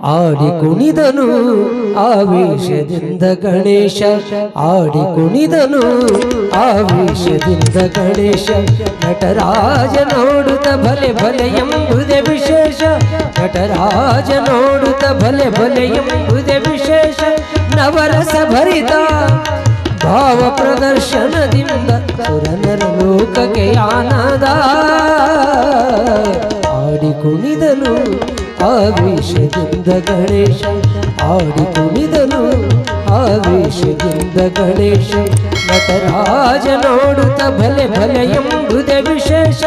ಆಡಿ ಕುಣಿದನು ಆವೇಶದಿಂದ ಗಣೇಶ, ಆಡಿ ಕುಣಿದನು ಆವೇಶದಿಂದ ಗಣೇಶ. ನಟರಾಜ ನೋಡುತ್ತ ಭಲೆ ಭಲೆ ಎಂಬುದೇ ವಿಶೇಷ, ನಟರಾಜ ನೋಡುತ್ತ ಭಲೆ ಭಲೆ ಎಂಬುದೇ ವಿಶೇಷ. ನವರಸ ಭರಿತ ಭಾವ ಪ್ರದರ್ಶನದಿಂದ ಸುರನರ ಲೋಕಕ್ಕೆ ಆನಂದ. ಆಡಿ ಕುಣಿದನು ಆವೇಶದಿಂದ ಗಣೇಶ, ಆಡಿ ಕುಣಿದನು ಆವೇಶದಿಂದ ಗಣೇಶ. ನಟರಾಜ ನೋಡುತ್ತ ಭಲೆ ಭಲೆ ಎಂಬುದೇ ವಿಶೇಷ,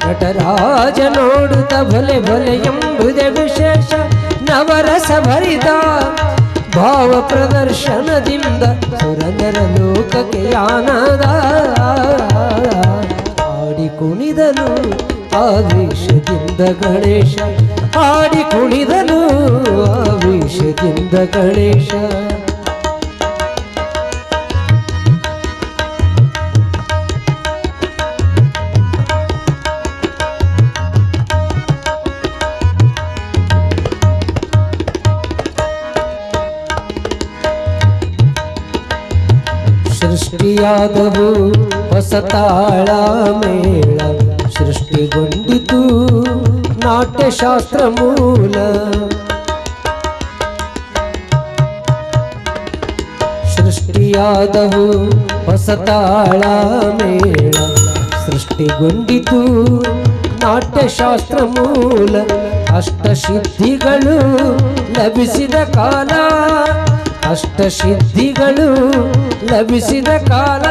ನಟರಾಜ ನೋಡುತ್ತ ಭಲೆ ಭಲೆ ಎಂಬುದೇ ವಿಶೇಷ. ನವರಸ ಭರಿತ ಭಾವ ಪ್ರದರ್ಶನದಿಂದ ಸುರನರ ಲೋಕಕ್ಕೆ ಆನಂದ. ಆಡಿ ಕುಣಿದನು ಆವೇಶದಿಂದ ಗಣೇಶ, ಆಡಿ ಕುಣಿದನು ಆವೇಶದಿಂದ ಗಣೇಶ. ಸೃಷ್ಟಿಯಾದವು ಹೊಸ ತಾಳ ಮೇಳ, ಸೃಷ್ಟಿಗೊಂಡಿತು ನಾಟ್ಯಶಾಸ್ತ್ರ ಮೂಲ. ಸೃಷ್ಟಿಯಾದವು ಹೊಸ ತಾಳ ಮೇಳ, ಸೃಷ್ಟಿಗೊಂಡಿತು ನಾಟ್ಯಶಾಸ್ತ್ರ ಮೂಲ. ಅಷ್ಟಸಿದ್ಧಿಗಳು ಲಭಿಸಿದ ಕಾಲ, ಅಷ್ಟಸಿದ್ಧಿಗಳು ಲಭಿಸಿದ ಕಾಲ.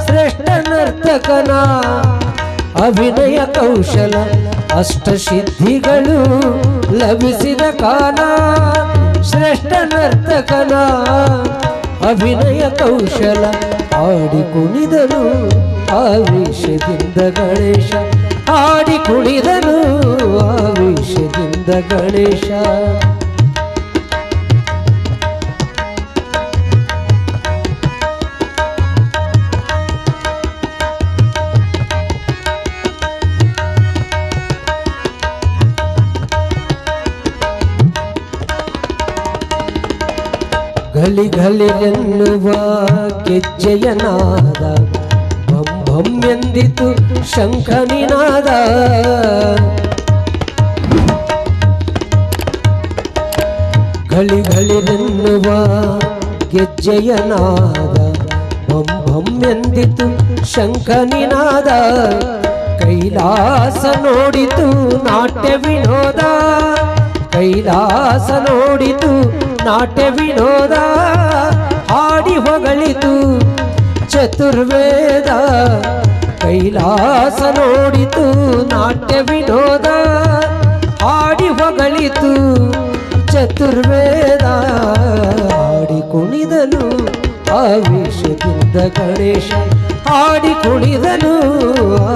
ಶ್ರೇಷ್ಠ ನರ್ತಕನ ಅಭಿನಯ ಕೌಶಲ, ಅಷ್ಟಸಿದ್ಧಿಗಳು ಲಭಿಸಿದ ಕಾಲ. ಶ್ರೇಷ್ಠ ನರ್ತಕನ ಅಭಿನಯ ಕೌಶಲ. ಆಡಿ ಕುಣಿದನು ಆವೇಶದಿಂದ ಗಣೇಶ, ಆಡಿ ಕುಣಿದನು ಆವೇಶದಿಂದ ಗಣೇಶ. ಘಲಿ ಘಲಿರೆನ್ನುವ ಗೆಜ್ಜೆಯನಾದ, ಭಂ ಭಂ ಎಂದಿತು ಶಂಖನಿನಾದ. ಘಲಿ ಘಲಿರೆನ್ನುವ ಗೆಜ್ಜೆಯನಾದ, ಭಂ ಭಂ ಎಂದಿತು ಶಂಖನಿನಾದ. ಕೈಲಾಸ ನೋಡಿತು ನಾಟ್ಯ ವಿನೋದ, ಕೈಲಾಸ ನೋಡಿತು ನಾಟ್ಯ ವಿನೋದ. ಹಾಡಿ ಹೊಗಳಿತು ಚತುರ್ವೇದ, ಕೈಲಾಸ ನೋಡಿತು ನಾಟ್ಯ ವಿನೋದ. ಹಾಡಿ ಹೊಗಳಿತು ಚತುರ್ವೇದ. ಹಾಡಿ ಕುಣಿದನು ಆವೇಶದಿಂದ ಗಣೇಶ, ಹಾಡಿ ಕುಣಿದನು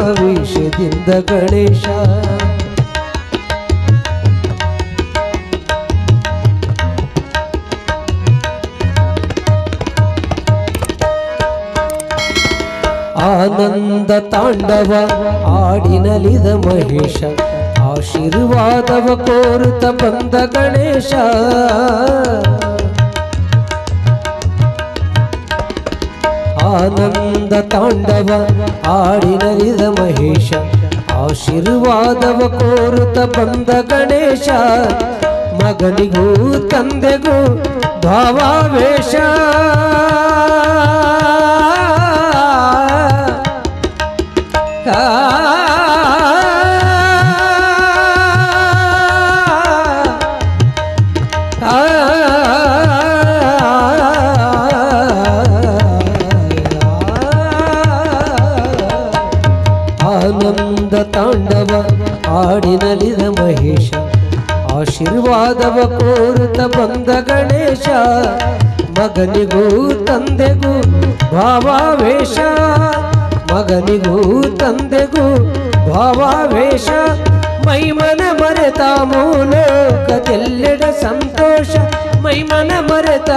ಆವೇಶದಿಂದ ಗಣೇಶ. ಆನಂದ ತಾಂಡವ ಆಡಿನಲಿದ ಮಹೇಶ, ಆಶೀರ್ವಾದವ ಕೋರುತ್ತ ಬಂದ ಗಣೇಶ. ಆನಂದ ತಾಂಡವ ಆಡಿನಲಿದ ಮಹೇಶ, ಆಶೀರ್ವಾದವ ಕೋರುತ್ತ ಬಂದ ಗಣೇಶ. ಮಗನಿಗೂ ತಂದೆಗೂ ಭಾವಾವೇಶ, ಆನಂದ ತಾಂಡವ ಆಡಿನಲಿದ ಮಹೇಶ, ಆಶೀರ್ವಾದವ ಕೋರುತ್ತ ಬಂದ ಗಣೇಶ. ಮಗನಿಗೂ ತಂದೆಗೂ ಭಾವಾವೇಶ ಮಗನಿಗೂ ತಂದೆಗೂ ಭಾವಾವೇಶ ಮೈಮನ ಮರೆತ ಮೂಲೋಕದೆಲ್ಲೆಡೆ ಸಂತೋಷ ಮೈಮನ ಮರೆತ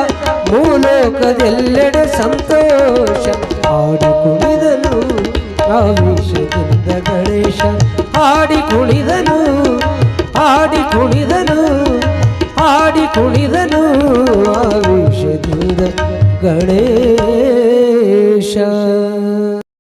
ಮೂಲೋಕದೆಲ್ಲೆಡೆ ಸಂತೋಷ ಆಡಿ ಕುಣಿದನು ಆವೇಶದಿಂದ ಗಣೇಶ ಆಡಿ ಕುಣಿದನು ಆಡಿ ಕುಣಿದನು ಆಡಿ ಕುಣಿದನು ಆವೇಶದಿಂದ ಗಣೇಶ